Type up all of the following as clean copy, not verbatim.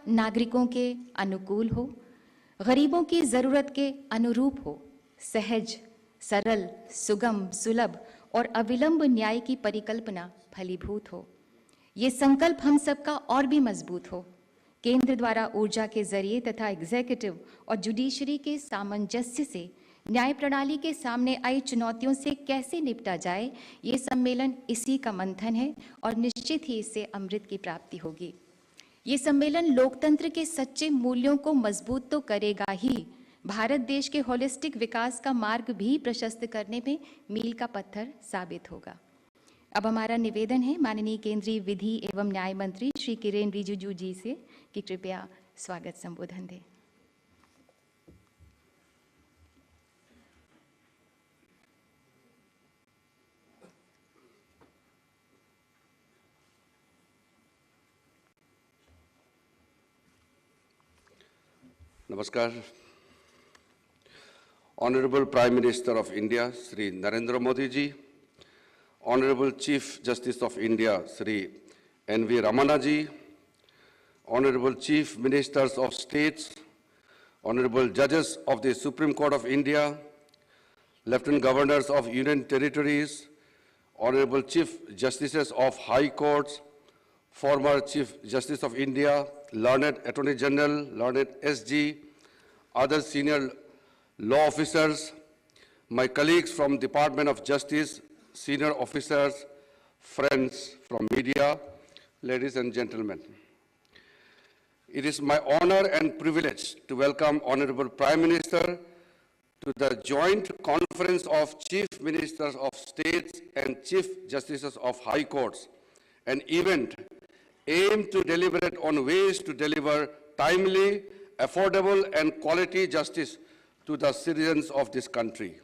नागरिकों के अनुकूल हो, गरीबों की ज़रूरत के अनुरूप हो, सहज, सरल, सुगम, सुलभ और अविलंब न्याय की परिकल्पना फलीभूत हो। ये संकल्प हम सबका और भी मजबूत हो। केंद्र द्वारा ऊर्जा के जरिए तथा एग्जीक्यूटिव और जुडिशरी के सामंजस्य से न्याय प्रणाली के सामने आई चुनौतियों से कैसे निपटा जाए, ये सम्मेलन इसी का मंथन है और निश्चित ही इससे अमृत की प्राप्ति होगी। ये सम्मेलन लोकतंत्र के सच्चे मूल्यों को मजबूत तो करेगा ही, भारत देश के होलिस्टिक विकास का मार्ग भी प्रशस्त करने में मील का पत्थर साबित होगा। अब हमारा निवेदन है माननीय केंद्रीय विधि एवं न्याय मंत्री श्री किरेन रिजिजू जी से कि कृपया स्वागत संबोधन दें। Namaskar. Honorable Prime Minister of India, Sri Narendra Modi ji, Honorable Chief Justice of India, Sri N.V. Ramana ji, Honorable Chief Ministers of States, Honorable Judges of the Supreme Court of India, Lieutenant Governors of Union Territories, Honorable Chief Justices of High Courts, former Chief Justice of India, learned Attorney General, learned SG, other senior law officers, my colleagues from Department of Justice, senior officers, friends from media, ladies and gentlemen. It is my honor and privilege to welcome Honorable Prime Minister to the joint conference of Chief Ministers of States and Chief Justices of High Courts, an event aimed to deliberate on ways to deliver timely, affordable, and quality justice to the citizens of this country.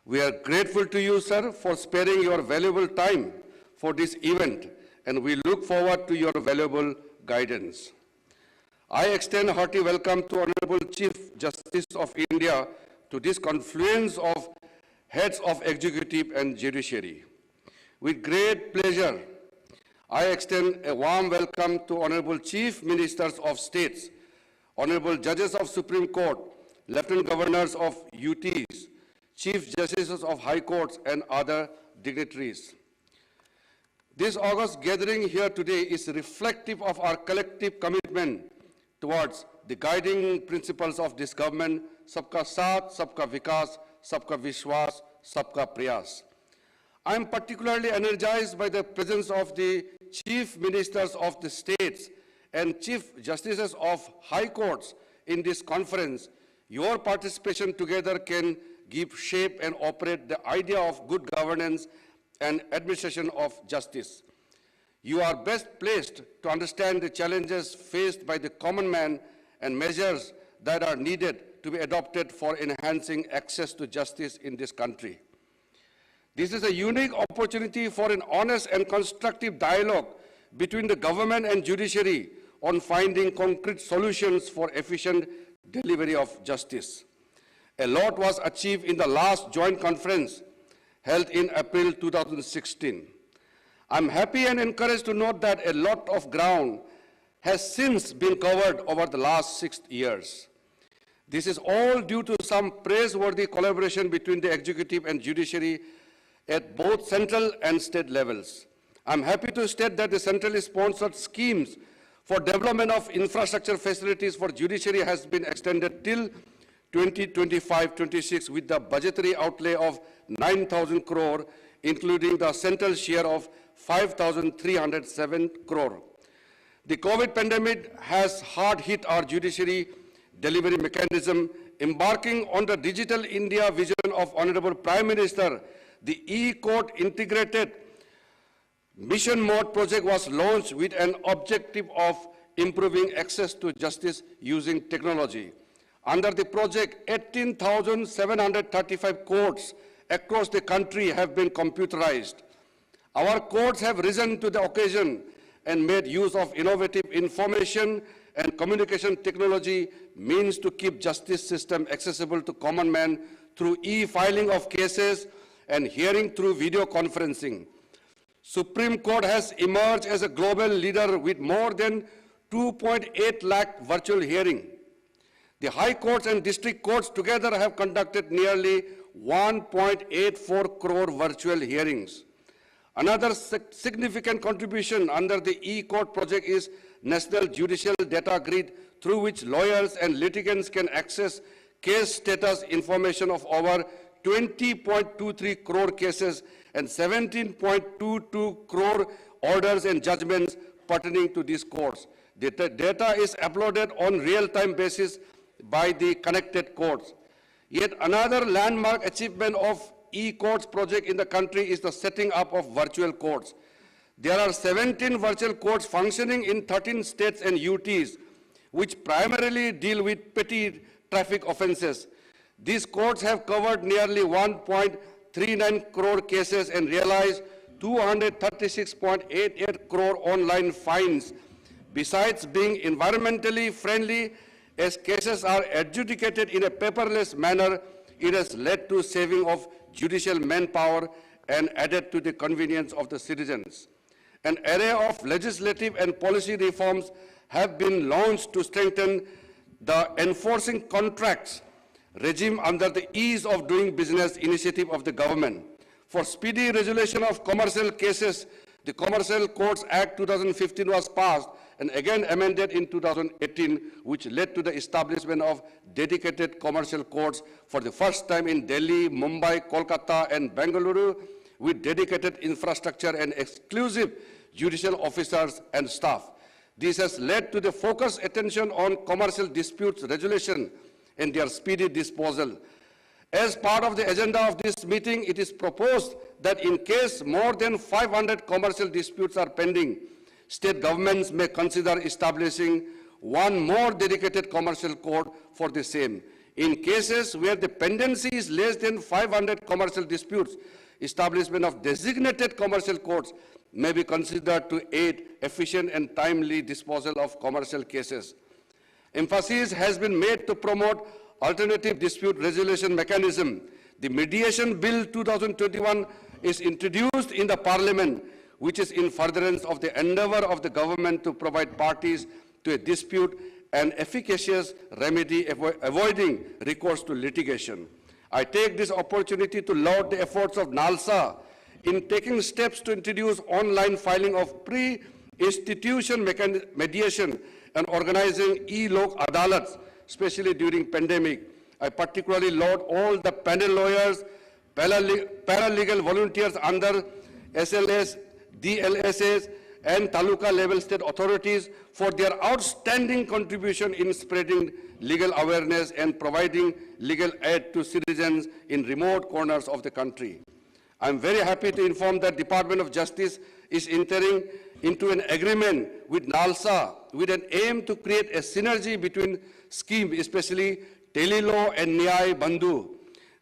We are grateful to you, sir, for sparing your valuable time for this event, and we look forward to your valuable guidance. I extend a hearty welcome to Honorable Chief Justice of India to this confluence of heads of executive and judiciary. With great pleasure, I extend a warm welcome to Honorable Chief Ministers of States, Honorable Judges of Supreme Court, Lieutenant Governors of UTs, Chief Justices of High Courts, and other dignitaries. This august gathering here today is reflective of our collective commitment towards the guiding principles of this government, Sabka Saath, Sabka Vikas, Sabka Vishwas, Sabka Prayas. I am particularly energized by the presence of the Chief Ministers of the states and Chief Justices of High Courts in this conference. Your participation together can give shape and operate the idea of good governance and administration of justice. You are best placed to understand the challenges faced by the common man and measures that are needed to be adopted for enhancing access to justice in this country. This is a unique opportunity for an honest and constructive dialogue between the government and judiciary on finding concrete solutions for efficient delivery of justice. A lot was achieved in the last joint conference held in April 2016. I'm happy and encouraged to note that a lot of ground has since been covered over the last 6 years. This is all due to some praiseworthy collaboration between the executive and judiciary at both central and state levels. I'm happy to state that the centrally sponsored schemes for development of infrastructure facilities for judiciary has been extended till 2025-26 with the budgetary outlay of 9,000 crore, including the central share of 5,307 crore. The COVID pandemic has hard hit our judiciary delivery mechanism. Embarking on the Digital India vision of Honorable Prime Minister, the e-court integrated mission mode project was launched with an objective of improving access to justice using technology. Under the project, 18,735 courts across the country have been computerized. Our courts have risen to the occasion and made use of innovative information and communication technology means to keep justice system accessible to common man through e-filing of cases and hearing through video conferencing. Supreme Court has emerged as a global leader with more than 2.8 lakh virtual hearing. The high courts and district courts together have conducted nearly 1.84 crore virtual hearings. Another significant contribution under the e-court project is National Judicial Data Grid, through which lawyers and litigants can access case status information of over 20.23 crore cases and 17.22 crore orders and judgments pertaining to these courts. The data is uploaded on real-time basis by the connected courts. Yet another landmark achievement of e-courts project in the country is the setting up of virtual courts. There are 17 virtual courts functioning in 13 states and UTs, which primarily deal with petty traffic offenses. These courts have covered nearly 1.39 crore cases and realized 236.88 crore online fines. Besides being environmentally friendly, as cases are adjudicated in a paperless manner, it has led to saving of judicial manpower and added to the convenience of the citizens. An array of legislative and policy reforms have been launched to strengthen the enforcing contracts regime under the ease of doing business initiative of the government. For speedy resolution of commercial cases, the Commercial Courts Act 2015 was passed and again amended in 2018, which led to the establishment of dedicated commercial courts for the first time in Delhi, Mumbai, Kolkata, and Bengaluru, with dedicated infrastructure and exclusive judicial officers and staff. This has led to the focused attention on commercial disputes resolution and their speedy disposal. As part of the agenda of this meeting, it is proposed that in case more than 500 commercial disputes are pending, state governments may consider establishing one more dedicated commercial court for the same. In cases where the pendency is less than 500 commercial disputes, establishment of designated commercial courts may be considered to aid efficient and timely disposal of commercial cases. Emphasis has been made to promote alternative dispute resolution mechanism. The Mediation Bill 2021 is introduced in the Parliament, which is in furtherance of the endeavor of the government to provide parties to a dispute an efficacious remedy avoiding recourse to litigation. I take this opportunity to laud the efforts of NALSA in taking steps to introduce online filing of pre-institution mediation and organizing e-lok adalats, especially during pandemic. I particularly laud all the panel lawyers, paralegal volunteers under SLS, DLSS, and Taluka level state authorities for their outstanding contribution in spreading legal awareness and providing legal aid to citizens in remote corners of the country. I am very happy to inform that Department of Justice is entering into an agreement with NALSA with an aim to create a synergy between schemes, especially Telelaw and Nyay Bandhu.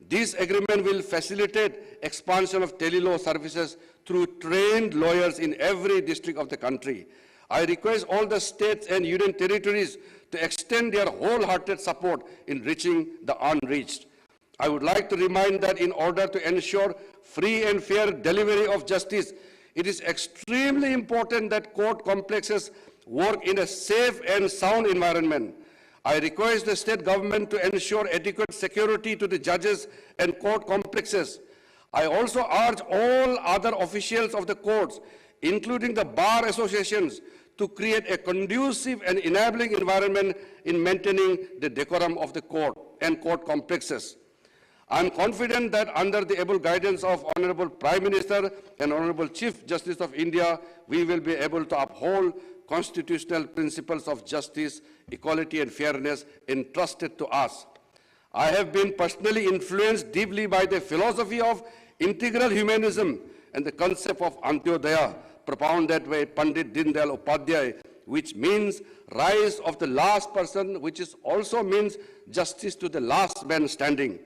This agreement will facilitate expansion of telelaw services through trained lawyers in every district of the country. I request all the states and union territories to extend their wholehearted support in reaching the unreached. I would like to remind that in order to ensure free and fair delivery of justice, it is extremely important that court complexes work in a safe and sound environment. I request the state government to ensure adequate security to the judges and court complexes. I also urge all other officials of the courts, including the bar associations, to create a conducive and enabling environment in maintaining the decorum of the court and court complexes. I am confident that under the able guidance of Honorable Prime Minister and Honorable Chief Justice of India, we will be able to uphold constitutional principles of justice, equality, and fairness entrusted to us. I have been personally influenced deeply by the philosophy of integral humanism and the concept of Antyodaya, propounded by Pandit Dindayal Upadhyay, which means rise of the last person, which also means justice to the last man standing.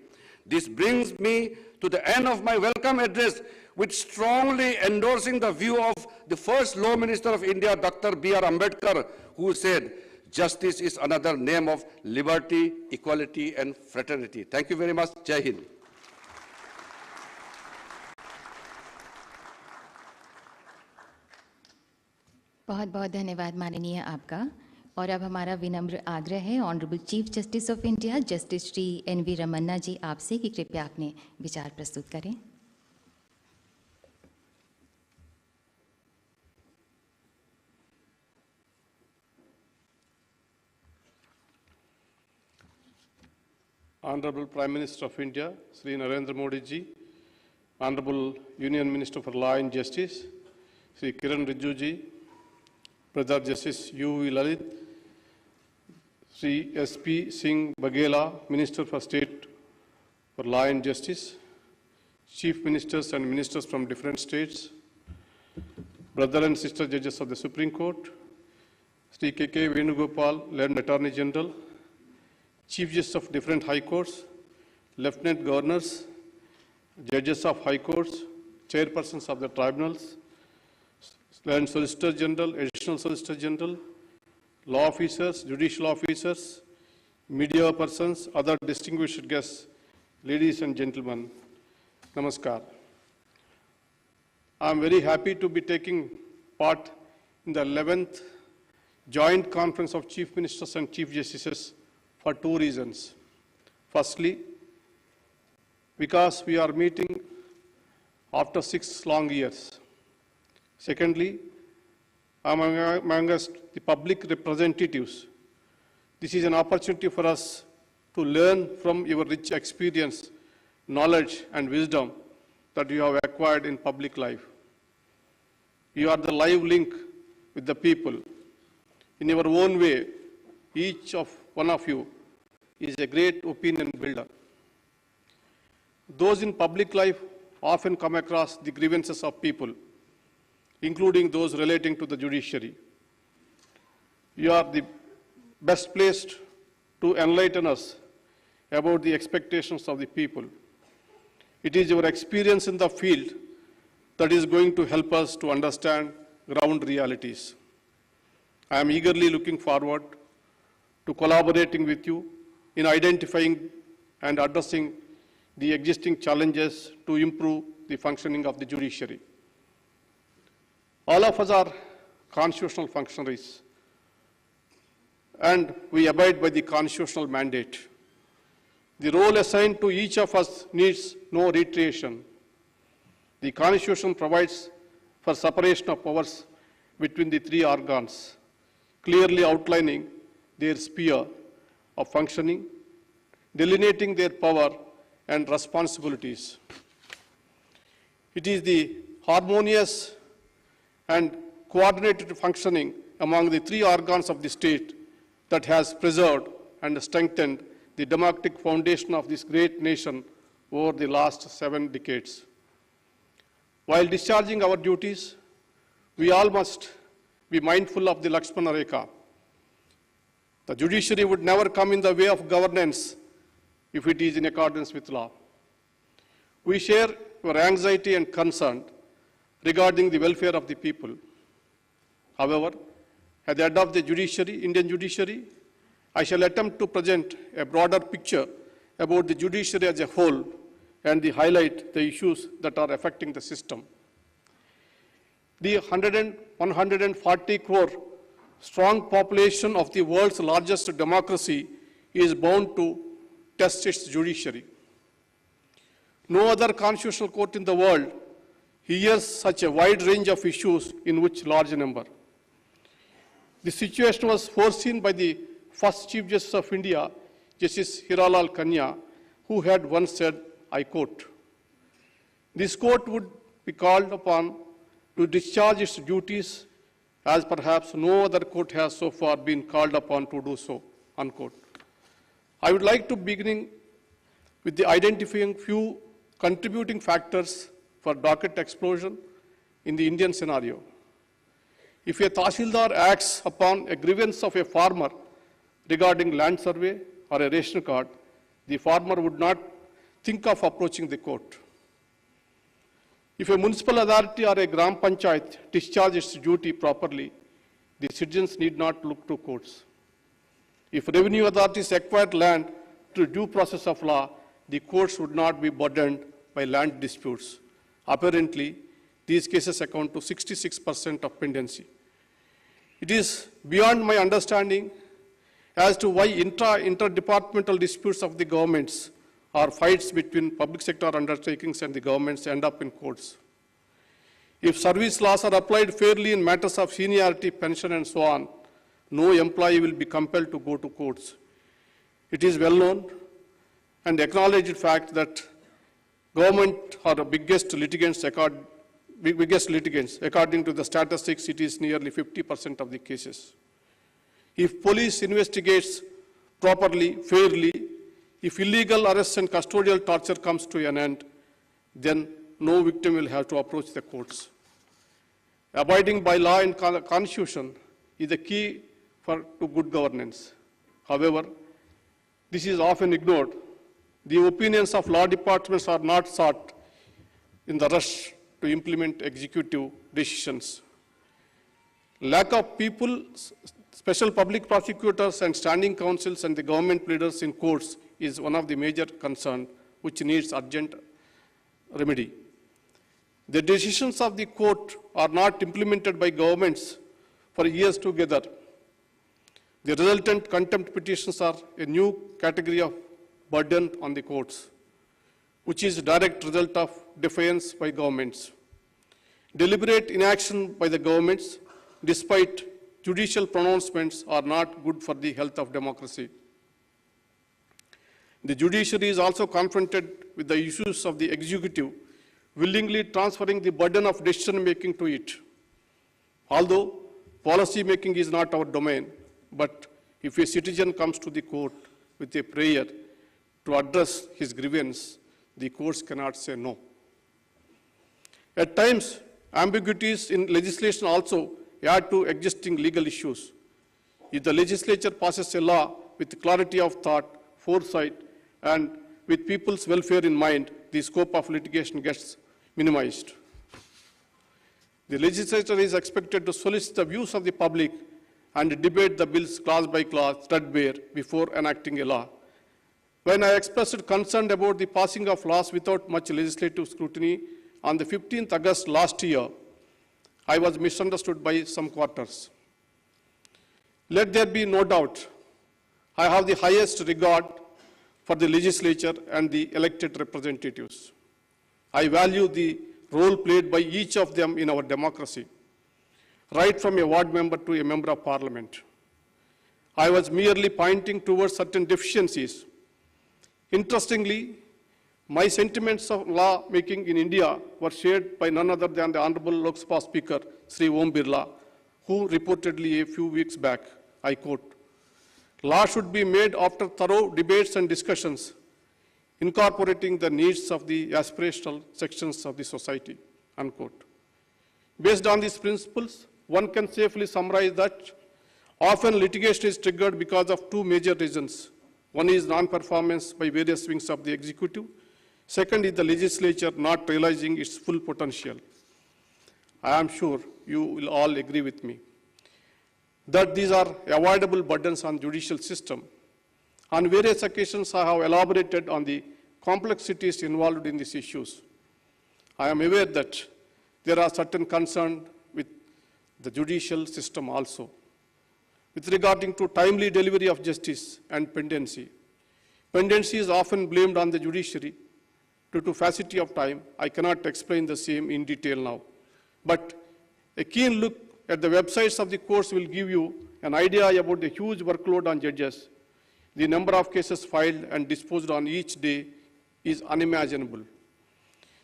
This brings me to the end of my welcome address, with strongly endorsing the view of the first Law Minister of India, Dr. B.R. Ambedkar, who said, justice is another name of liberty, equality, and fraternity. Thank you very much. Jai Hind. बहुत बहुत धन्यवाद माननीय आपका। और अब हमारा विनम्र आग्रह है honourable Chief justice of India Justice Shri N V. Ramana ji आपसे कि कृपया अपने विचार प्रस्तुत करें। Honorable Prime Minister of India, Sri Narendra Modi ji, Honorable Union Minister for Law and Justice, Sri Kiran Rijiju ji, Brother Justice U.V. Lalit, Sri S.P. Singh Baghela, Minister for State for Law and Justice, Chief Ministers and Ministers from different states, Brother and Sister Judges of the Supreme Court, Sri K.K. Venugopal, Learned Attorney General, Chief Justice of different High Courts, Lieutenant Governors, Judges of High Courts, Chairpersons of the Tribunals, Land Solicitor General, Additional Solicitor General, Law Officers, Judicial Officers, Media persons, other distinguished guests, ladies and gentlemen, Namaskar. I am very happy to be taking part in the 11th Joint Conference of Chief Ministers and Chief Justices for two reasons. Firstly, because we are meeting after 6 long years. Secondly, amongst the public representatives, this is an opportunity for us to learn from your rich experience, knowledge, and wisdom that you have acquired in public life. You are the live link with the people. In your own way, each of one of you is a great opinion builder. Those in public life often come across the grievances of people, including those relating to the judiciary. You are the best placed to enlighten us about the expectations of the people. It is your experience in the field that is going to help us to understand ground realities. I am eagerly looking forward to collaborating with you in identifying and addressing the existing challenges to improve the functioning of the judiciary. All of us are constitutional functionaries, and we abide by the constitutional mandate. The role assigned to each of us needs no reiteration. The Constitution provides for separation of powers between the three organs, clearly outlining their sphere of functioning, delineating their power and responsibilities. It is the harmonious and coordinated functioning among the three organs of the state that has preserved and strengthened the democratic foundation of this great nation over the last 7 decades. While discharging our duties, we all must be mindful of the Lakshmana Rekha. The judiciary would never come in the way of governance if it is in accordance with law. We share your anxiety and concern regarding the welfare of the people. However, at the head of the judiciary, Indian judiciary, I shall attempt to present a broader picture about the judiciary as a whole and highlight the issues that are affecting the system. The 140 crore strong population of the world's largest democracy is bound to test its judiciary. No other constitutional court in the world hears such a wide range of issues in which large number. The situation was foreseen by the first Chief Justice of India, Justice Hiralal Kanya, who had once said, I quote, "This court would be called upon to discharge its duties as perhaps no other court has so far been called upon to do so," unquote. I would like to begin with the identifying few contributing factors for docket explosion in the Indian scenario. If a Tahsildar acts upon a grievance of a farmer regarding land survey or a ration card, the farmer would not think of approaching the court. If a municipal authority or a Gram Panchayat discharges its duty properly, the citizens need not look to courts. If revenue authorities acquired land through due process of law, the courts would not be burdened by land disputes. Apparently, these cases account to 66% of pendency. It is beyond my understanding as to why interdepartmental disputes of the governments or fights between public sector undertakings and the governments end up in courts. If service laws are applied fairly in matters of seniority, pension, and so on, no employee will be compelled to go to courts. It is well known and acknowledged fact that government are the biggest litigants. According to the statistics, it is nearly 50% of the cases. If police investigates properly, fairly, if illegal arrests and custodial torture comes to an end, then no victim will have to approach the courts. Abiding by law and constitution is the key to good governance. However, this is often ignored. The opinions of law departments are not sought in the rush to implement executive decisions. Lack of people, special public prosecutors and standing counsels and the government pleaders in courts is one of the major concerns which needs urgent remedy. The decisions of the court are not implemented by governments for years together. The resultant contempt petitions are a new category of burden on the courts, which is a direct result of defiance by governments. Deliberate inaction by the governments, despite judicial pronouncements, are not good for the health of democracy. The judiciary is also confronted with the issues of the executive, willingly transferring the burden of decision-making to it. Although policy-making is not our domain, but if a citizen comes to the court with a prayer to address his grievance, the courts cannot say no. At times, ambiguities in legislation also add to existing legal issues. If the legislature passes a law with clarity of thought, foresight, and with people's welfare in mind, the scope of litigation gets minimized. The legislature is expected to solicit the views of the public and debate the bills clause by clause, threadbare, before enacting a law. When I expressed concern about the passing of laws without much legislative scrutiny on the 15th August last year, I was misunderstood by some quarters. Let there be no doubt, I have the highest regard for the legislature and the elected representatives. I value the role played by each of them in our democracy, right from a ward member to a member of parliament. I was merely pointing towards certain deficiencies. Interestingly, my sentiments of law making in India were shared by none other than the Honorable Lok Sabha Speaker, Sri Om Birla, who reportedly a few weeks back, I quote, "Law should be made after thorough debates and discussions, incorporating the needs of the aspirational sections of the society," unquote. Based on these principles, one can safely summarize that often litigation is triggered because of two major reasons. One is non-performance by various wings of the executive. Second is the legislature not realizing its full potential. I am sure you will all agree with me that these are avoidable burdens on judicial system. On various occasions, I have elaborated on the complexities involved in these issues. I am aware that there are certain concerns with the judicial system also. With regarding to timely delivery of justice and pendency. Pendency is often blamed on the judiciary due to paucity of time. I cannot explain the same in detail now. But a keen look at the websites of the courts will give you an idea about the huge workload on judges. The number of cases filed and disposed on each day is unimaginable.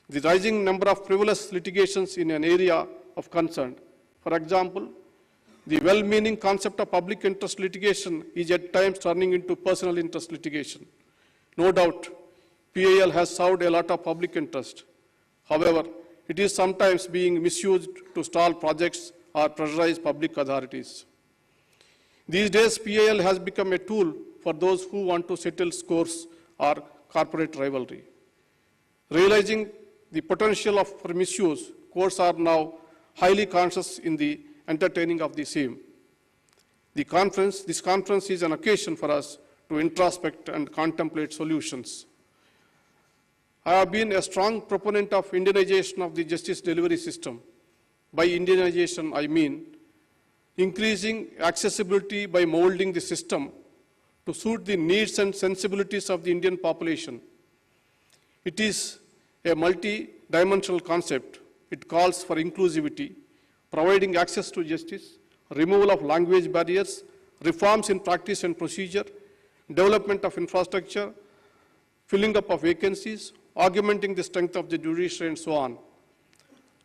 The rising number of frivolous litigations in an area of concern. For example, the well-meaning concept of public interest litigation is at times turning into personal interest litigation. No doubt, PIL has served a lot of public interest. However, it is sometimes being misused to stall projects or pressurize public authorities. These days, PIL has become a tool for those who want to settle scores or corporate rivalry. Realizing the potential for misuse, courts are now highly conscious in the entertaining of the same. This conference is an occasion for us to introspect and contemplate solutions. I have been a strong proponent of Indianization of the justice delivery system. By Indianization, I mean increasing accessibility by molding the system to suit the needs and sensibilities of the Indian population. It is a multi-dimensional concept. It calls for inclusivity, providing access to justice, removal of language barriers, reforms in practice and procedure, development of infrastructure, filling up of vacancies, augmenting the strength of the judiciary, and so on.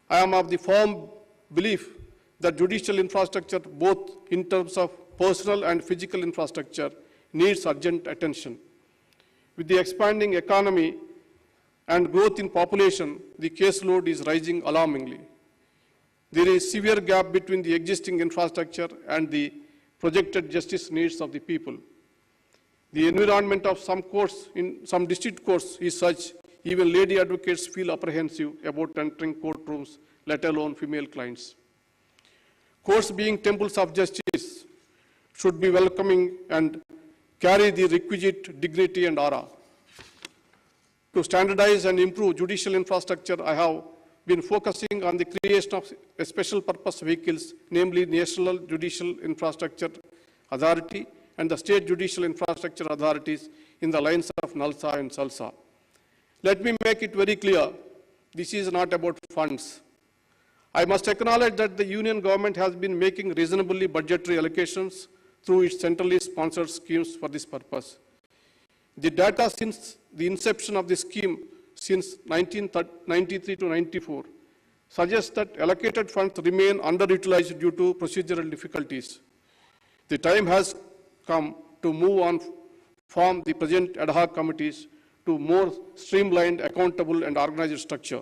I am of the firm belief that judicial infrastructure, both in terms of personal and physical infrastructure, needs urgent attention. With the expanding economy and growth in population, the caseload is rising alarmingly. There is severe gap between the existing infrastructure and the projected justice needs of the people. The environment of some courts, in some district courts, is such even lady advocates feel apprehensive about entering courtrooms, let alone female clients. Courts, being temples of justice, should be welcoming and carry the requisite dignity and aura. To standardize and improve judicial infrastructure, I have been focusing on the creation of a special purpose vehicles, namely National Judicial Infrastructure Authority and the State Judicial Infrastructure Authorities in the lines of NALSA and SALSA. Let me make it very clear, this is not about funds. I must acknowledge that the Union government has been making reasonably budgetary allocations through its centrally sponsored schemes for this purpose. The data since the inception of the scheme since 1993 to 94 suggests that allocated funds remain underutilized due to procedural difficulties. The time has come to move on from the present ad hoc committees to more streamlined, accountable, and organized structure.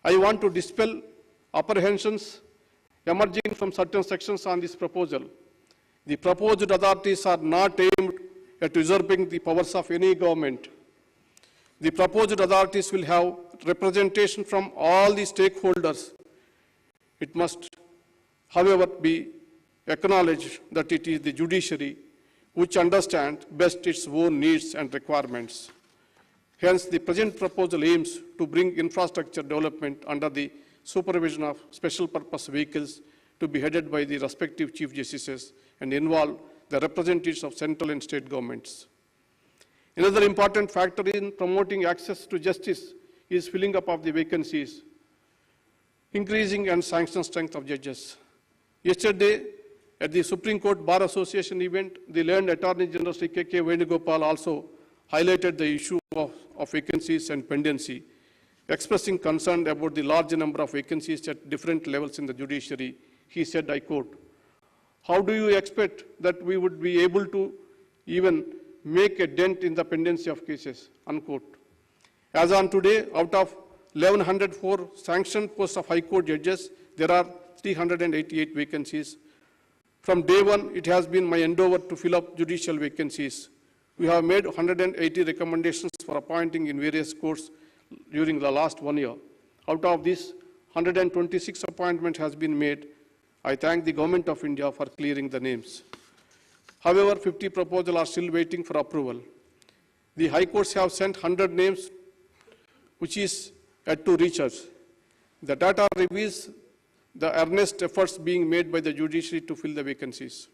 I want to dispel apprehensions emerging from certain sections on this proposal. The proposed authorities are not aimed at usurping the powers of any government. The proposed authorities will have representation from all the stakeholders. It must, however, be acknowledged that it is the judiciary which understands best its own needs and requirements. Hence, the present proposal aims to bring infrastructure development under the supervision of special purpose vehicles to be headed by the respective Chief Justices and involve the representatives of central and state governments. Another important factor in promoting access to justice is filling up of the vacancies, increasing and sanction strength of judges. Yesterday, at the Supreme Court Bar Association event, the learned Attorney General Sri K.K. Venugopal also highlighted the issue of vacancies and pendency, expressing concern about the large number of vacancies at different levels in the judiciary. He said, I quote, "How do you expect that we would be able to even make a dent in the pendency of cases?" Unquote. As on today, out of 1,104 sanctioned posts of High Court judges, there are 388 vacancies. From day one, it has been my endeavor to fill up judicial vacancies. We have made 180 recommendations for appointing in various courts during the last 1 year. Out of this, 126 appointments has been made. I thank the Government of India for clearing the names. However, 50 proposals are still waiting for approval. The High Courts have sent 100 names, which is yet to reach us. The data reveals the earnest efforts being made by the judiciary to fill the vacancies.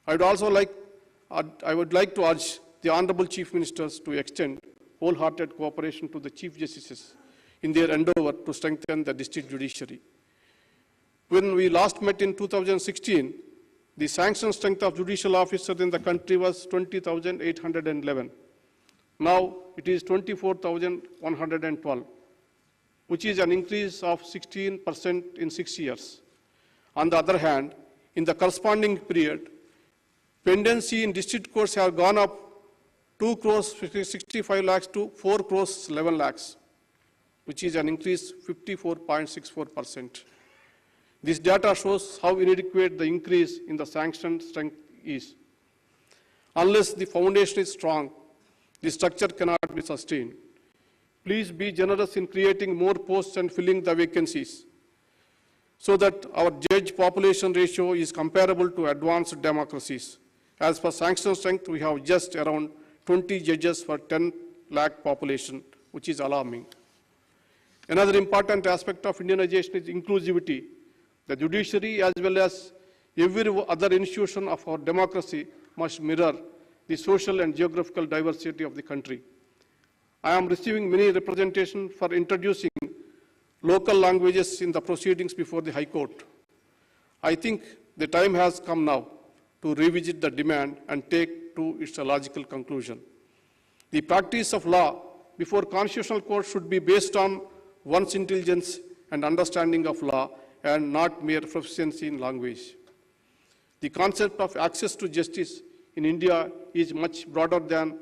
I would like to urge the Honorable Chief Ministers to extend wholehearted cooperation to the Chief Justices in their endeavor to strengthen the district judiciary. When we last met in 2016, the sanction strength of judicial officers in the country was 20,811. Now it is 24,112, which is an increase of 16% in 6 years. On the other hand, in the corresponding period, pendency in district courts have gone up 2 crores 65 lakhs to 4 crores 11 lakhs, which is an increase 54.64%. This data shows how inadequate the increase in the sanction strength is. Unless the foundation is strong, the structure cannot be sustained. Please be generous in creating more posts and filling the vacancies so that our judge population ratio is comparable to advanced democracies. As for sanction strength, we have just around 20 judges for 10 lakh population, which is alarming. Another important aspect of Indianization is inclusivity. The judiciary as well as Every other institution of our democracy must mirror the social and geographical diversity of the country. I am receiving many representations for introducing local languages in the proceedings before the High Court. I think the time has come now to revisit the demand and take to its logical conclusion. The practice of law before constitutional court should be based on one's intelligence and understanding of law and not mere proficiency in language. The concept of access to justice in India is much broader than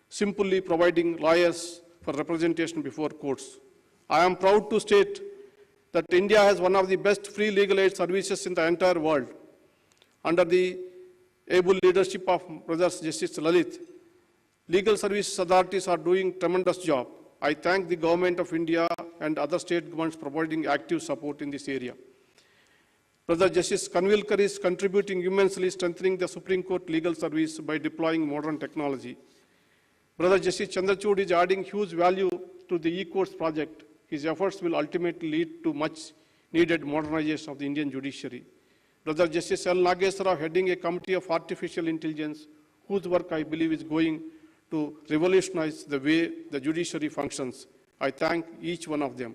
simply providing lawyers for representation before courts. I am proud to state that India has one of the best free legal aid services in the entire world. Under the able leadership of Brother Justice Lalit, legal services authorities are doing a tremendous job. I thank the Government of India and other state governments providing active support in this area. Brother Justice Kanvilkar is contributing immensely, strengthening the Supreme Court legal service by deploying modern technology. Brother Justice Chandrachud is adding huge value to the e-courts project. His efforts will ultimately lead to much needed modernization of the Indian judiciary. Brother Justice L. Nageswara heading a committee of artificial intelligence, whose work I believe is going to revolutionize the way the judiciary functions. I thank each one of them.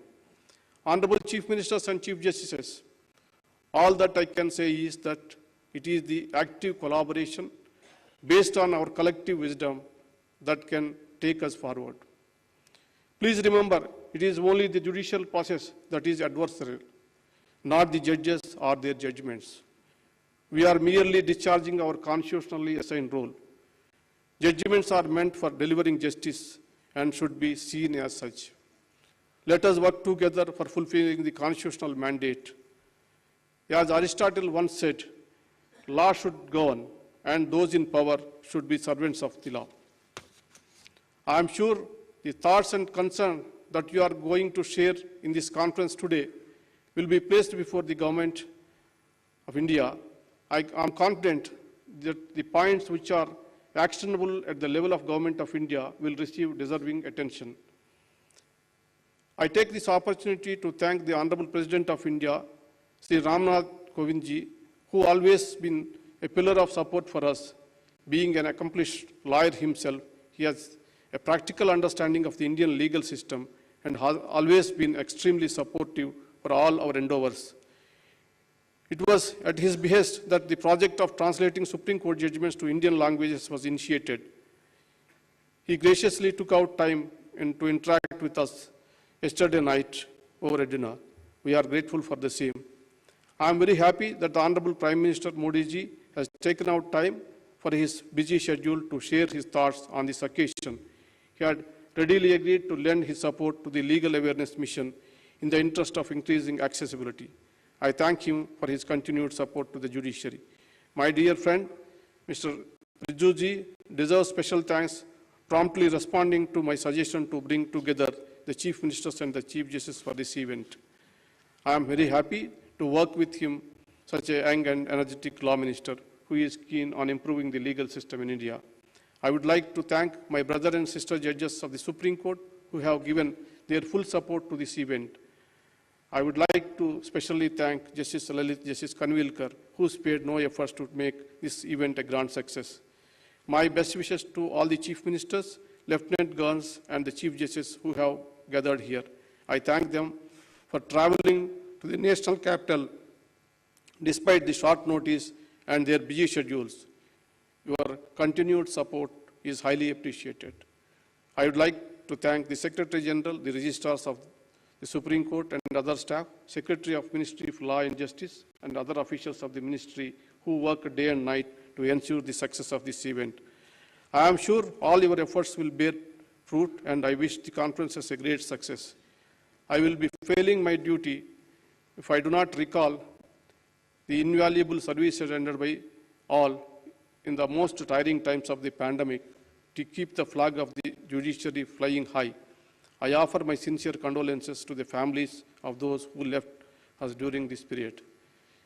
Honorable Chief Ministers and Chief Justices, all that I can say is that it is the active collaboration based on our collective wisdom that can take us forward. Please remember, it is only the judicial process that is adversarial, not the judges or their judgments. We are merely discharging our constitutionally assigned role. Judgments are meant for delivering justice and should be seen as such. Let us work together for fulfilling the constitutional mandate. As Aristotle once said, law should govern and those in power should be servants of the law. I am sure the thoughts and concerns that you are going to share in this conference today will be placed before the Government of India. I am confident that the points which are actionable at the level of Government of India will receive deserving attention. I take this opportunity to thank the Honorable President of India, Sri Ramnath Kovindji, who always been a pillar of support for us. Being an accomplished lawyer himself, he has a practical understanding of the Indian legal system and has always been extremely supportive for all our endeavors. It was at his behest that the project of translating Supreme Court judgments to Indian languages was initiated. He graciously took out time to interact with us yesterday night over a dinner. We are grateful for the same. I am very happy that the Honorable Prime Minister Modi ji has taken out time for his busy schedule to share his thoughts on this occasion. He had readily agreed to lend his support to the legal awareness mission in the interest of increasing accessibility. I thank him for his continued support to the judiciary. My dear friend, Mr. Rijuji deserves special thanks, promptly responding to my suggestion to bring together the Chief Ministers and the Chief Justice for this event. I am very happy to work with him, such a young and energetic law minister who is keen on improving the legal system in India. I would like to thank my brother and sister judges of the Supreme Court who have given their full support to this event. I would like to especially thank Justice Lalit, Justice Kanvilkar, who spared no efforts to make this event a grand success. My best wishes to all the Chief Ministers, Lieutenant Governors, and the Chief Justices who have gathered here. I thank them for traveling to the national capital despite the short notice and their busy schedules. Your continued support is highly appreciated. I would like to thank the Secretary General, the Registrars of the Supreme Court and other staff, Secretary of Ministry of Law and Justice, and other officials of the Ministry who work day and night to ensure the success of this event. I am sure all your efforts will bear fruit, and I wish the conference as a great success. I will be failing my duty if I do not recall the invaluable services rendered by all in the most tiring times of the pandemic to keep the flag of the judiciary flying high. I offer my sincere condolences to the families of those who left us during this period.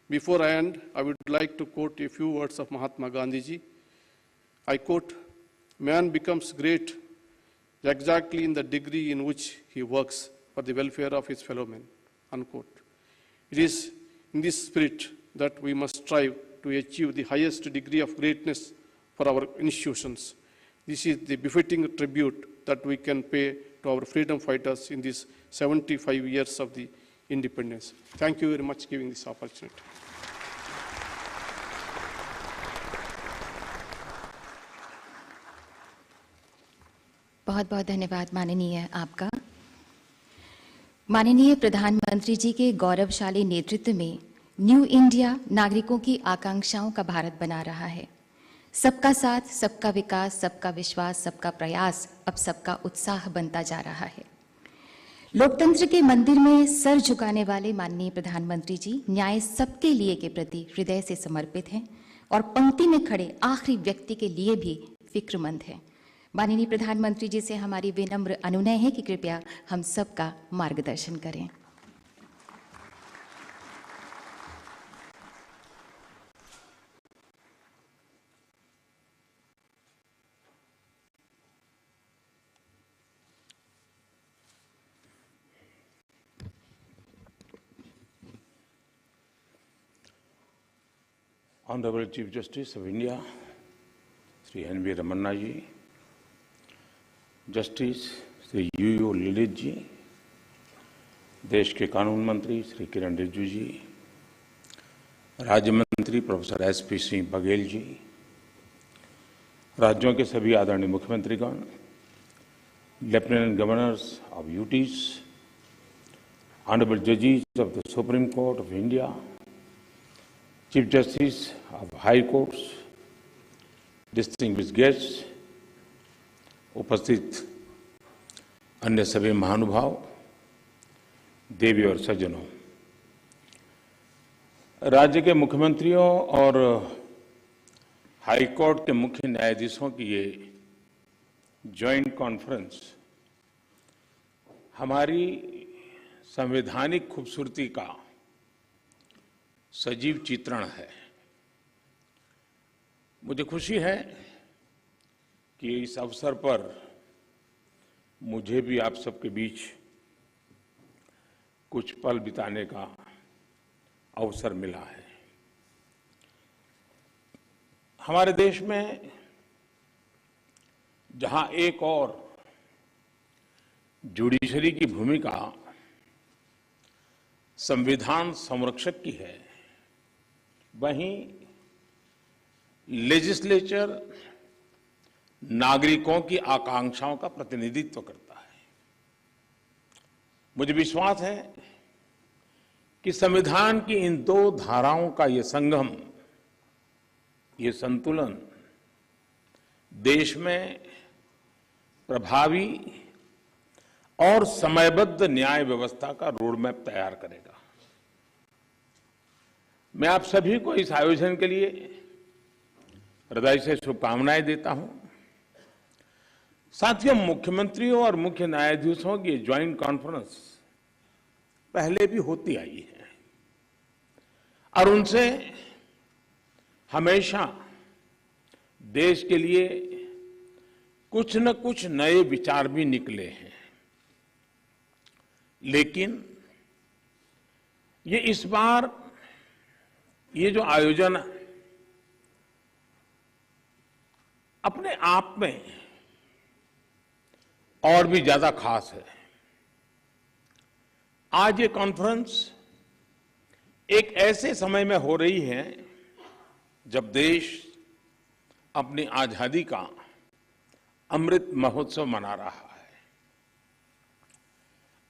Before I end, I would like to quote a few words of Mahatma Gandhi. I quote, "Man becomes great exactly in the degree in which he works for the welfare of his fellow men," unquote. It is in this spirit that we must strive to achieve the highest degree of greatness for our institutions. This is the befitting tribute that we can pay to our freedom fighters in these 75 years of the independence. Thank you very much for giving this opportunity. बहुत बहुत धन्यवाद माननीय आपका। माननीय प्रधानमंत्री जी के गौरवशाली नेतृत्व में न्यू इंडिया नागरिकों की आकांक्षाओं का भारत बना रहा है। सबका साथ, सबका विकास, सबका विश्वास, सबका प्रयास अब सबका उत्साह बनता जा रहा है। लोकतंत्र के मंदिर में सर झुकाने वाले माननीय प्रधानमंत्री जी न्याय सबके लिए के प्रति हृदय से समर्पित हैं और पंक्ति में खड़े आखिरी व्यक्ति के लिए भी फिक्रमंद हैं। माननीय प्रधानमंत्री जी से हमारी विनम्र अनुनय है कि कृपया हम सबका मार्गदर्शन करें। Honorable Chief Justice of India, Sri N.V. Ramana ji, Justice Shri U Lalit ji, देश के कानून मंत्री श्री किरण रिजिजू जी, राज्य मंत्री प्रोफेसर S.P. सिंह बघेल जी, राज्यों के सभी आदरणीय मुख्यमंत्रीगण, lieutenant governors of UTs, honourable जजेस of the Supreme Court of India, chief justice of high courts, distinguished guests, उपस्थित अन्य सभी महानुभाव, देवी और सज्जनों, राज्य के मुख्यमंत्रियों और हाई कोर्ट के मुख्य न्यायाधीशों की ये जॉइंट कॉन्फ्रेंस हमारी संवैधानिक खूबसूरती का सजीव चित्रण है। मुझे खुशी है कि इस अवसर पर मुझे भी आप सबके बीच कुछ पल बिताने का अवसर मिला है। हमारे देश में जहां एक और जुडिशरी की भूमिका संविधान संरक्षक की है, वहीं लेजिस्लेचर नागरिकों की आकांक्षाओं का प्रतिनिधित्व करता है। मुझे विश्वास है कि संविधान की इन दो धाराओं का ये संगम, ये संतुलन देश में प्रभावी और समयबद्ध न्याय व्यवस्था का रोडमैप तैयार करेगा। मैं आप सभी को इस आयोजन के लिए हृदय से शुभकामनाएं देता हूं। साथियों, मुख्यमंत्रियों और मुख्य न्यायाधीशों की ज्वाइंट कॉन्फ्रेंस पहले भी होती आई है और उनसे हमेशा देश के लिए कुछ न कुछ नए विचार भी निकले हैं। लेकिन ये इस बार ये जो आयोजन अपने आप में और भी ज्यादा खास है। आज ये कॉन्फ्रेंस एक ऐसे समय में हो रही है जब देश अपनी आजादी का अमृत महोत्सव मना रहा है।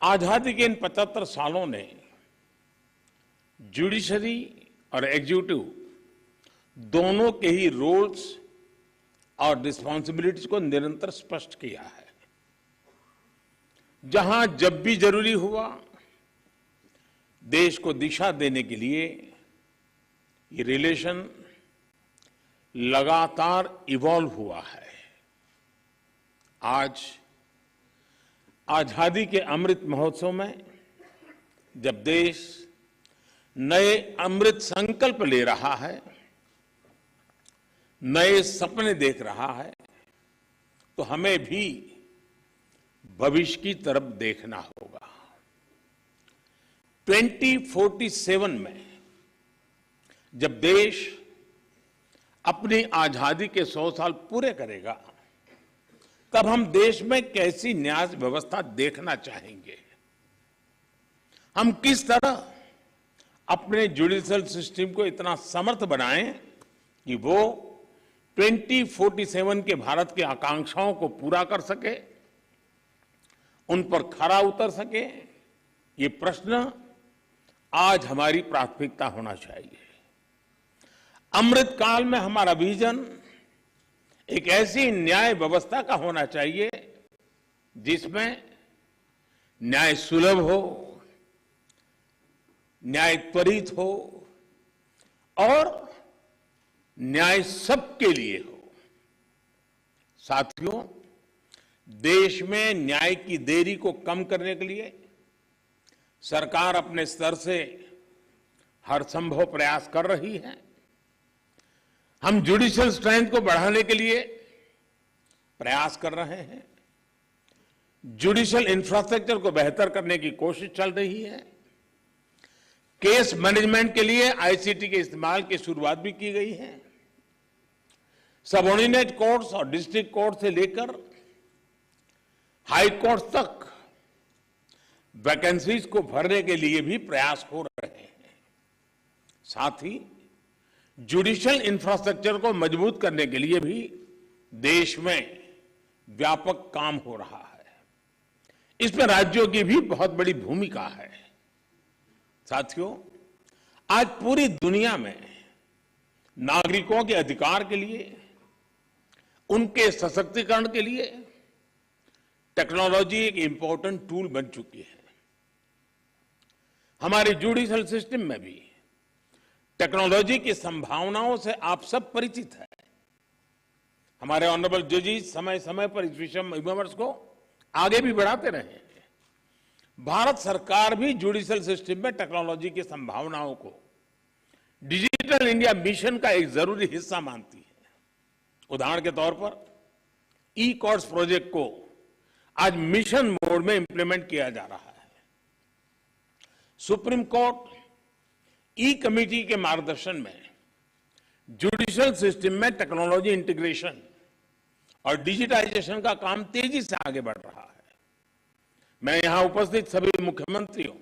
आजादी के इन 75 सालों ने जुडिशरी और एग्जीक्यूटिव दोनों के ही रोल्स और रिस्पॉन्सिबिलिटीज को निरंतर स्पष्ट किया है। जहां जब भी जरूरी हुआ, देश को दिशा देने के लिए ये रिलेशन लगातार इवॉल्व हुआ है। आज आजादी के अमृत महोत्सव में जब देश नए अमृत संकल्प ले रहा है, नए सपने देख रहा है, तो हमें भी भविष्य की तरफ देखना होगा। 2047 में जब देश अपनी आजादी के 100 साल पूरे करेगा, तब हम देश में कैसी न्याय व्यवस्था देखना चाहेंगे। हम किस तरह अपने जुडिशियल सिस्टम को इतना समर्थ बनाएं कि वो 2047 के भारत की आकांक्षाओं को पूरा कर सके, उन पर खरा उतर सके। ये प्रश्न आज हमारी प्राथमिकता होना चाहिए। अमृत काल में हमारा विजन एक ऐसी न्याय व्यवस्था का होना चाहिए जिसमें न्याय सुलभ हो, न्याय त्वरित हो और न्याय सबके लिए हो। साथियों, देश में न्याय की देरी को कम करने के लिए सरकार अपने स्तर से हर संभव प्रयास कर रही है। हम जुडिशियल स्ट्रेंथ को बढ़ाने के लिए प्रयास कर रहे हैं। जुडिशियल इंफ्रास्ट्रक्चर को बेहतर करने की कोशिश चल रही है। केस मैनेजमेंट के लिए आईसीटी के इस्तेमाल की शुरुआत भी की गई है। सबऑर्डिनेट कोर्ट्स और डिस्ट्रिक्ट कोर्ट से लेकर हाई कोर्ट तक वैकेंसीज को भरने के लिए भी प्रयास हो रहे हैं। साथ ही जुडिशियल इंफ्रास्ट्रक्चर को मजबूत करने के लिए भी देश में व्यापक काम हो रहा है। इसमें राज्यों की भी बहुत बड़ी भूमिका है। साथियों, आज पूरी दुनिया में नागरिकों के अधिकार के लिए, उनके सशक्तिकरण के लिए टेक्नोलॉजी एक इंपॉर्टेंट टूल बन चुकी है। हमारे जुडिशियल सिस्टम में भी टेक्नोलॉजी की संभावनाओं से आप सब परिचित हैं। हमारे ऑनरेबल जजेस समय समय पर इस विषय में विमर्श को आगे भी बढ़ाते रहे हैं। भारत सरकार भी जुडिशियल सिस्टम में टेक्नोलॉजी की संभावनाओं को डिजिटल इंडिया मिशन का एक जरूरी हिस्सा मानती है। उदाहरण के तौर पर ई कोर्ट्स प्रोजेक्ट को आज मिशन मोड में इंप्लीमेंट किया जा रहा है। सुप्रीम कोर्ट ई कमेटी के मार्गदर्शन में जुडिशियल सिस्टम में टेक्नोलॉजी इंटीग्रेशन और डिजिटाइजेशन का काम तेजी से आगे बढ़ रहा है। मैं यहां उपस्थित सभी मुख्यमंत्रियों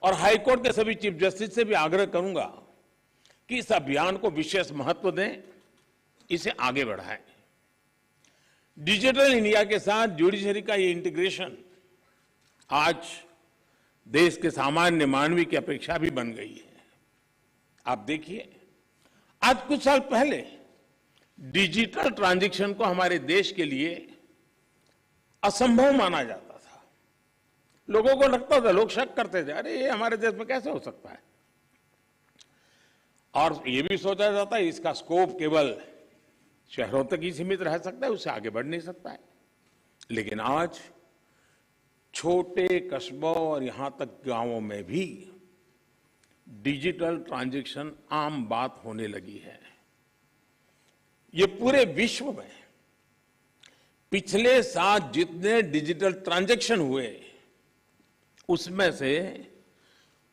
और हाईकोर्ट के सभी चीफ जस्टिस से भी आग्रह करूंगा कि इस अभियान को विशेष महत्व दें, इसे आगे बढ़ाएं। डिजिटल इंडिया के साथ जुडिशरी का ये इंटीग्रेशन आज देश के सामान्य मानवी की अपेक्षा भी बन गई है। आप देखिए, आज कुछ साल पहले डिजिटल ट्रांजैक्शन को हमारे देश के लिए असंभव माना जाता था। लोगों को लगता था, लोग शक करते थे, अरे ये हमारे देश में कैसे हो सकता है। और ये भी सोचा जाता है इसका स्कोप केवल शहरों तक ही सीमित रह सकता है, उससे आगे बढ़ नहीं सकता है। लेकिन आज छोटे कस्बों और यहां तक गांवों में भी डिजिटल ट्रांजैक्शन आम बात होने लगी है। ये पूरे विश्व में पिछले साल जितने डिजिटल ट्रांजैक्शन हुए, उसमें से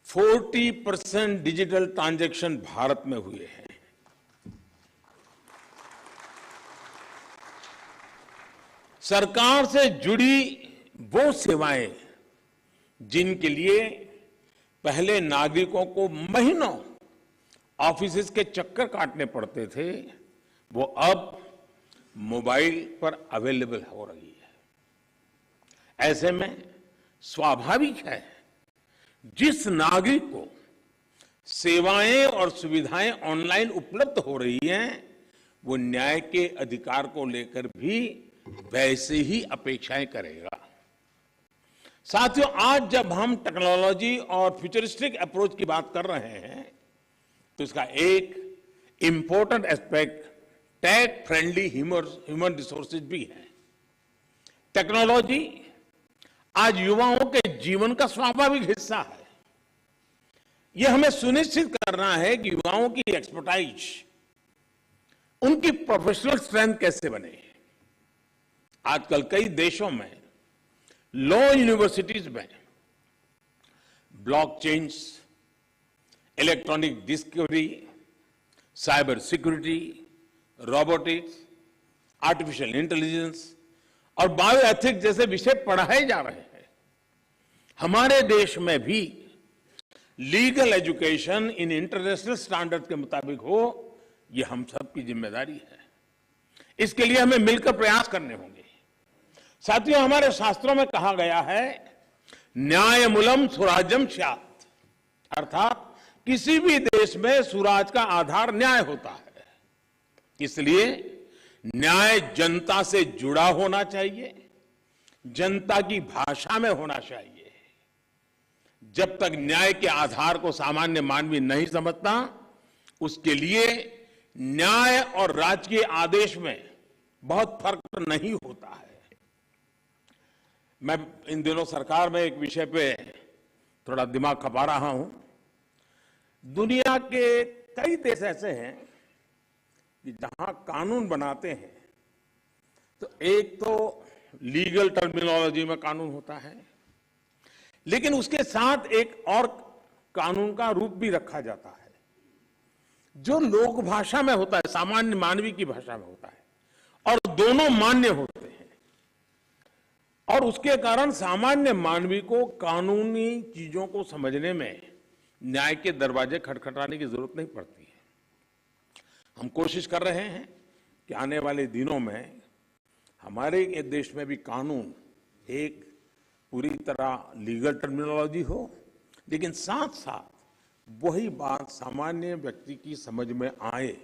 40% डिजिटल ट्रांजैक्शन भारत में हुए हैं। सरकार से जुड़ी वो सेवाएं जिनके लिए पहले नागरिकों को महीनों ऑफिस के चक्कर काटने पड़ते थे, वो अब मोबाइल पर अवेलेबल हो रही है। ऐसे में स्वाभाविक है, जिस नागरिक को सेवाएं और सुविधाएं ऑनलाइन उपलब्ध हो रही हैं, वो न्याय के अधिकार को लेकर भी वैसे ही अपेक्षाएं करेगा। साथियों, आज जब हम टेक्नोलॉजी और फ्यूचरिस्टिक अप्रोच की बात कर रहे हैं, तो इसका एक important aspect tech friendly human resources भी है। टेक्नोलॉजी आज युवाओं के जीवन का स्वाभाविक हिस्सा है। यह हमें सुनिश्चित करना है कि युवाओं की एक्सपर्टाइज, उनकी प्रोफेशनल स्ट्रेंथ कैसे बने। आजकल कई देशों में लॉ यूनिवर्सिटीज में blockchains, electronic discovery, cyber security, robotics, artificial intelligence और बायो एथिक्स जैसे विषय पढ़ाए जा रहे हैं। हमारे देश में भी legal education in international standard के मुताबिक हो, ये हम सब की जिम्मेदारी है। इसके लिए हमें मिलकर प्रयास करने होंगे। साथियों, हमारे शास्त्रों में कहा गया है, न्यायमूलम स्वराज्यम स्यात्, अर्थात किसी भी देश में स्वराज का आधार न्याय होता है। इसलिए न्याय जनता से जुड़ा होना चाहिए, जनता की भाषा में होना चाहिए। जब तक न्याय के आधार को सामान्य मानवी नहीं समझता, उसके लिए न्याय और राजकीय आदेश में बहुत फर्क नहीं होता है। मैं इन दिनों सरकार में एक विषय पे थोड़ा दिमाग खपा रहा हूं। दुनिया के कई देश ऐसे हैं कि जहां कानून बनाते हैं तो एक तो लीगल टर्मिनोलॉजी में कानून होता है, लेकिन उसके साथ एक और कानून का रूप भी रखा जाता है जो लोक भाषा में होता है, सामान्य मानवी की भाषा में होता है, और दोनों मान्य होते हैं। और उसके कारण सामान्य मानवी को कानूनी चीजों को समझने में न्याय के दरवाजे खटखटाने की जरूरत नहीं पड़ती है। हम कोशिश कर रहे हैं कि आने वाले दिनों में हमारे देश में भी कानून एक पूरी तरह लीगल टर्मिनोलॉजी हो, लेकिन साथ साथ वही बात सामान्य व्यक्ति की समझ में आए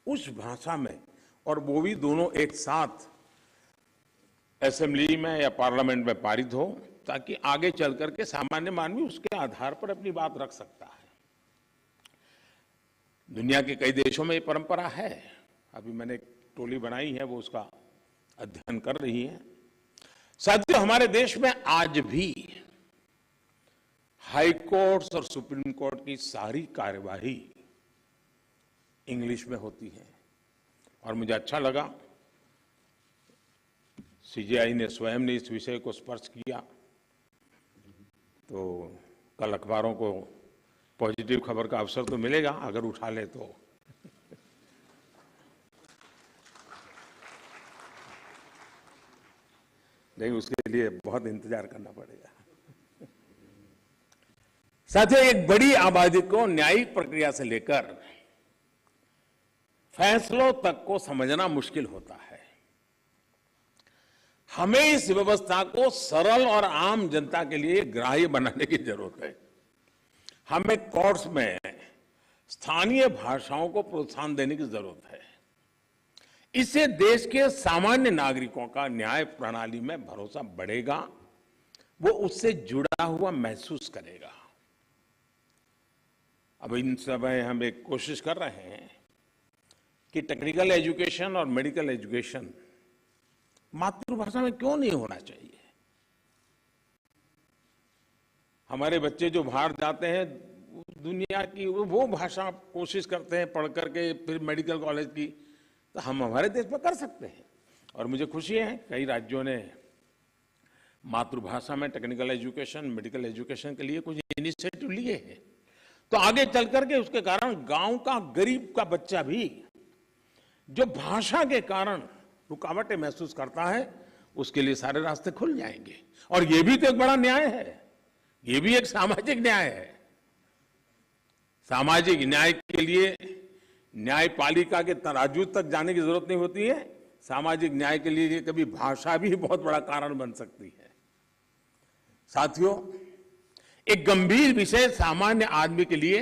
उस भाषा में, और वो भी दोनों एक साथ असेंबली में या पार्लियामेंट में पारित हो, ताकि आगे चल करके सामान्य मानवी उसके आधार पर अपनी बात रख सकता है। दुनिया के कई देशों में ये परंपरा है। अभी मैंने एक टोली बनाई है, वो उसका अध्ययन कर रही है। साथियों, हमारे देश में आज भी हाई कोर्ट्स और सुप्रीम कोर्ट की सारी कार्यवाही इंग्लिश में होती है, और मुझे अच्छा लगा सीजेआई ने स्वयं ने इस विषय को स्पर्श किया। तो कल अखबारों को पॉजिटिव खबर का अवसर तो मिलेगा अगर उठा ले तो। लेकिन उसके लिए बहुत इंतजार करना पड़ेगा। साथियों, एक बड़ी आबादी को न्यायिक प्रक्रिया से लेकर फैसलों तक को समझना मुश्किल होता है। हमें इस व्यवस्था को सरल और आम जनता के लिए ग्राह्य बनाने की जरूरत है। हमें कोर्ट्स में स्थानीय भाषाओं को प्रोत्साहन देने की जरूरत है। इससे देश के सामान्य नागरिकों का न्याय प्रणाली में भरोसा बढ़ेगा, वो उससे जुड़ा हुआ महसूस करेगा। अब इन समय हम एक कोशिश कर रहे हैं कि टेक्निकल एजुकेशन और मेडिकल एजुकेशन मातृभाषा में क्यों नहीं होना चाहिए। हमारे बच्चे जो बाहर जाते हैं, दुनिया की वो भाषा कोशिश करते हैं पढ़ करके फिर मेडिकल कॉलेज की, तो हम हमारे देश में कर सकते हैं। और मुझे खुशी है कई राज्यों ने मातृभाषा में टेक्निकल एजुकेशन, मेडिकल एजुकेशन के लिए कुछ इनिशिएटिव लिए हैं। तो आगे चल करके उसके कारण गांव का गरीब का बच्चा भी जो भाषा के कारण रुकावटें महसूस करता है, उसके लिए सारे रास्ते खुल जाएंगे। और ये भी तो एक बड़ा न्याय है, ये भी एक सामाजिक न्याय है। सामाजिक न्याय के लिए न्यायपालिका के तराजू तक जाने की जरूरत नहीं होती है। सामाजिक न्याय के लिए कभी भाषा भी बहुत बड़ा कारण बन सकती है। साथियों, एक गंभीर विषय सामान्य आदमी के लिए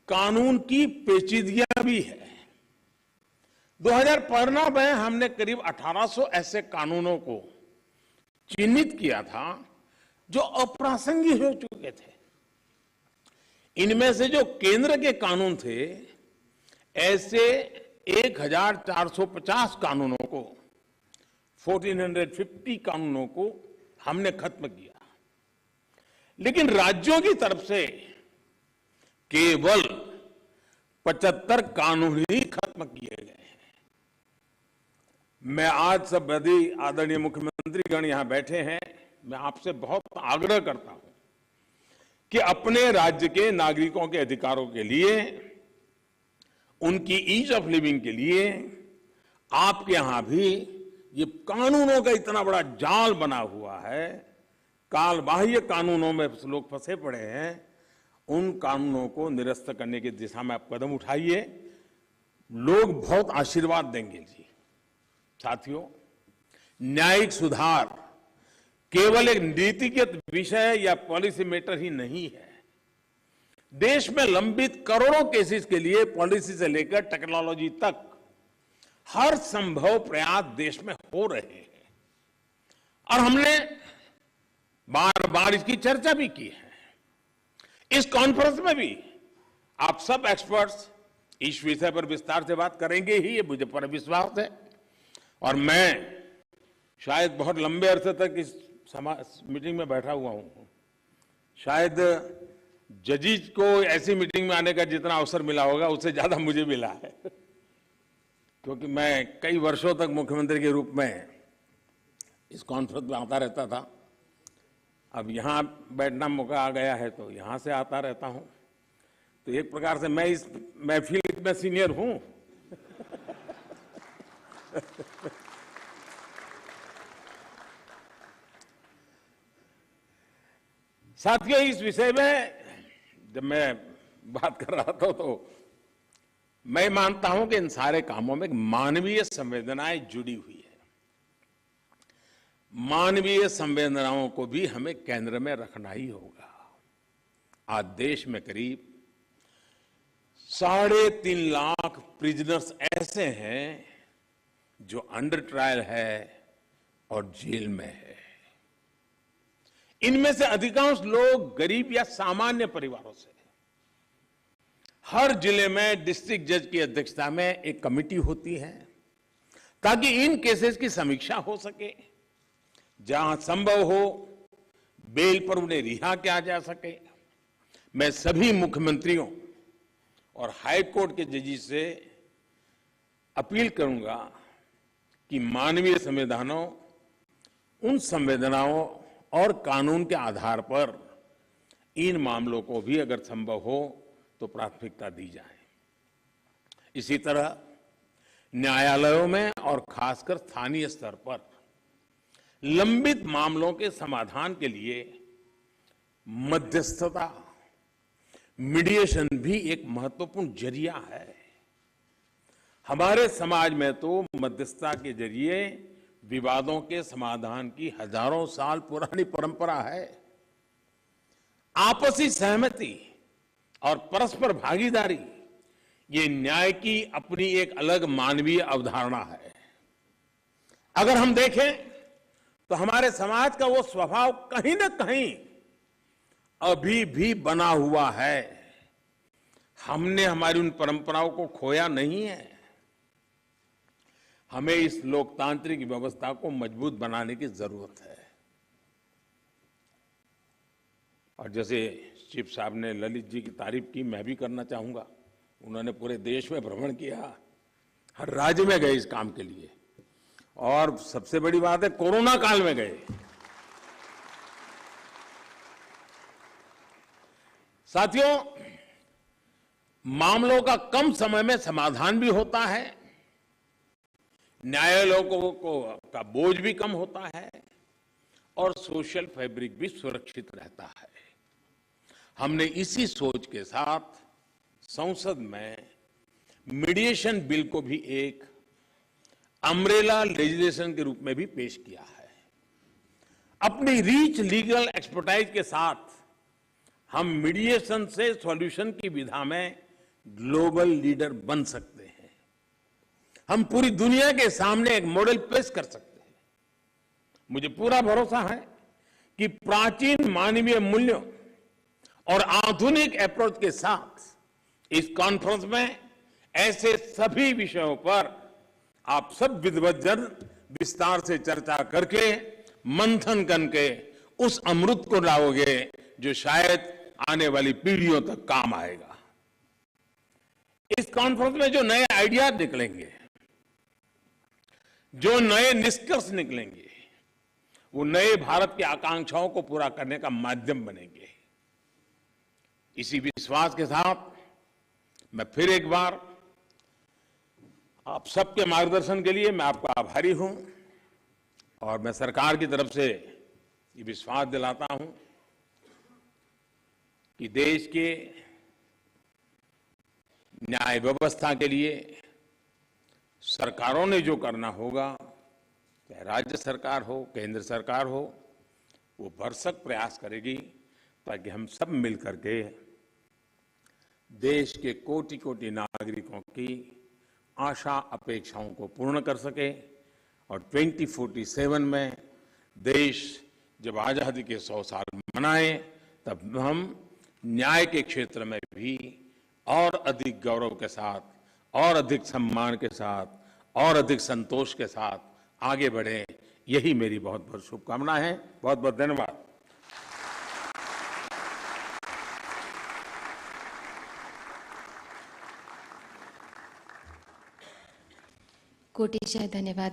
कानून की पेचीदगियां भी है। 2015 में हमने करीब 1800 ऐसे कानूनों को चिन्हित किया था जो अप्रासंगिक हो चुके थे। इनमें से जो केंद्र के कानून थे, ऐसे 1450 कानूनों को, 1450 कानूनों को हमने खत्म किया। लेकिन राज्यों की तरफ से केवल 75 कानून ही खत्म किए गए हैं। मैं आज सब आदरणीय मुख्यमंत्रीगण यहां बैठे हैं, मैं आपसे बहुत आग्रह करता हूं कि अपने राज्य के नागरिकों के अधिकारों के लिए, उनकी ईज ऑफ लिविंग के लिए आपके यहां भी ये कानूनों का इतना बड़ा जाल बना हुआ है, कालबाह्य कानूनों में लोग फंसे पड़े हैं, उन कानूनों को निरस्त करने की दिशा में आप कदम उठाइए, लोग बहुत आशीर्वाद देंगे जी। साथियों, न्यायिक सुधार केवल एक नीतिगत विषय या पॉलिसी मैटर ही नहीं है। देश में लंबित करोड़ों केसेस के लिए पॉलिसी से लेकर टेक्नोलॉजी तक हर संभव प्रयास देश में हो रहे हैं और हमने बार बार इसकी चर्चा भी की है। इस कॉन्फ्रेंस में भी आप सब एक्सपर्ट्स इस विषय पर विस्तार से बात करेंगे ही, ये मुझे पर विश्वास है। और मैं शायद बहुत लंबे अरसे तक इस मीटिंग में बैठा हुआ हूं, शायद जजेस को ऐसी मीटिंग में आने का जितना अवसर मिला होगा उससे ज्यादा मुझे मिला है, क्योंकि मैं कई वर्षों तक मुख्यमंत्री के रूप में इस कॉन्फ्रेंस में आता रहता था। अब यहां बैठना मौका आ गया है तो यहां से आता रहता हूं, तो एक प्रकार से मैं इस महफिल में सीनियर हूं। साथियों, इस विषय में जब मैं बात कर रहा था तो मैं मानता हूं कि इन सारे कामों में मानवीय संवेदनाएं जुड़ी हुई है। मानवीय संवेदनाओं को भी हमें केंद्र में रखना ही होगा। आज देश में करीब 3.5 लाख प्रिजनर्स ऐसे हैं जो अंडर ट्रायल है और जेल में है। इनमें से अधिकांश लोग गरीब या सामान्य परिवारों से। हर जिले में डिस्ट्रिक्ट जज की अध्यक्षता में एक कमेटी होती है ताकि इन केसेस की समीक्षा हो सके, जहां संभव हो बेल पर उन्हें रिहा किया जा सके। मैं सभी मुख्यमंत्रियों और हाई कोर्ट के जजेस से अपील करूंगा कि मानवीय संवेदनाओं, उन संवेदनाओं और कानून के आधार पर इन मामलों को भी अगर संभव हो तो प्राथमिकता दी जाए। इसी तरह न्यायालयों में और खासकर स्थानीय स्तर पर लंबित मामलों के समाधान के लिए मध्यस्थता, मीडिएशन भी एक महत्वपूर्ण जरिया है। हमारे समाज में तो मध्यस्थता के जरिए विवादों के समाधान की हजारों साल पुरानी परंपरा है। आपसी सहमति और परस्पर भागीदारी, ये न्याय की अपनी एक अलग मानवीय अवधारणा है। अगर हम देखें तो हमारे समाज का वो स्वभाव कहीं ना कहीं अभी भी बना हुआ है। हमने हमारी उन परंपराओं को खोया नहीं है। हमें इस लोकतांत्रिक व्यवस्था को मजबूत बनाने की जरूरत है। और जैसे चीफ साहब ने ललित जी की तारीफ की, मैं भी करना चाहूंगा। उन्होंने पूरे देश में भ्रमण किया, हर राज्य में गए इस काम के लिए, और सबसे बड़ी बात है कोरोना काल में गए। साथियों, मामलों का कम समय में समाधान भी होता है, न्यायालयों का बोझ भी कम होता है और सोशल फैब्रिक भी सुरक्षित रहता है। हमने इसी सोच के साथ संसद में मीडिएशन बिल को भी एक अम्ब्रेला लेजिस्लेशन के रूप में भी पेश किया है। अपनी रीच लीगल एक्सपर्टाइज के साथ हम मीडिएशन से सॉल्यूशन की विधा में ग्लोबल लीडर बन सकते हैं। हम पूरी दुनिया के सामने एक मॉडल पेश कर सकते हैं। मुझे पूरा भरोसा है कि प्राचीन मानवीय मूल्यों और आधुनिक अप्रोच के साथ इस कॉन्फ्रेंस में ऐसे सभी विषयों पर आप सब विद्वज्जन विस्तार से चर्चा करके, मंथन करके उस अमृत को लाओगे जो शायद आने वाली पीढ़ियों तक काम आएगा। इस कॉन्फ्रेंस में जो नए आइडिया निकलेंगे, जो नए निष्कर्ष निकलेंगे, वो नए भारत की आकांक्षाओं को पूरा करने का माध्यम बनेंगे। इसी विश्वास के साथ मैं फिर एक बार आप सबके मार्गदर्शन के लिए मैं आपका आभारी हूं और मैं सरकार की तरफ से ये विश्वास दिलाता हूं कि देश के न्याय व्यवस्था के लिए सरकारों ने जो करना होगा, चाहे राज्य सरकार हो, केंद्र सरकार हो, वो भरसक प्रयास करेगी ताकि हम सब मिल करके देश के कोटि कोटि नागरिकों की आशा अपेक्षाओं को पूर्ण कर सके और 2047 में देश जब आजादी के 100 साल मनाए तब हम न्याय के क्षेत्र में भी और अधिक गौरव के साथ, और अधिक सम्मान के साथ, और अधिक संतोष के साथ आगे बढ़े। यही मेरी बहुत बहुत शुभकामना है। बहुत बहुत धन्यवाद। कोटिशः धन्यवाद।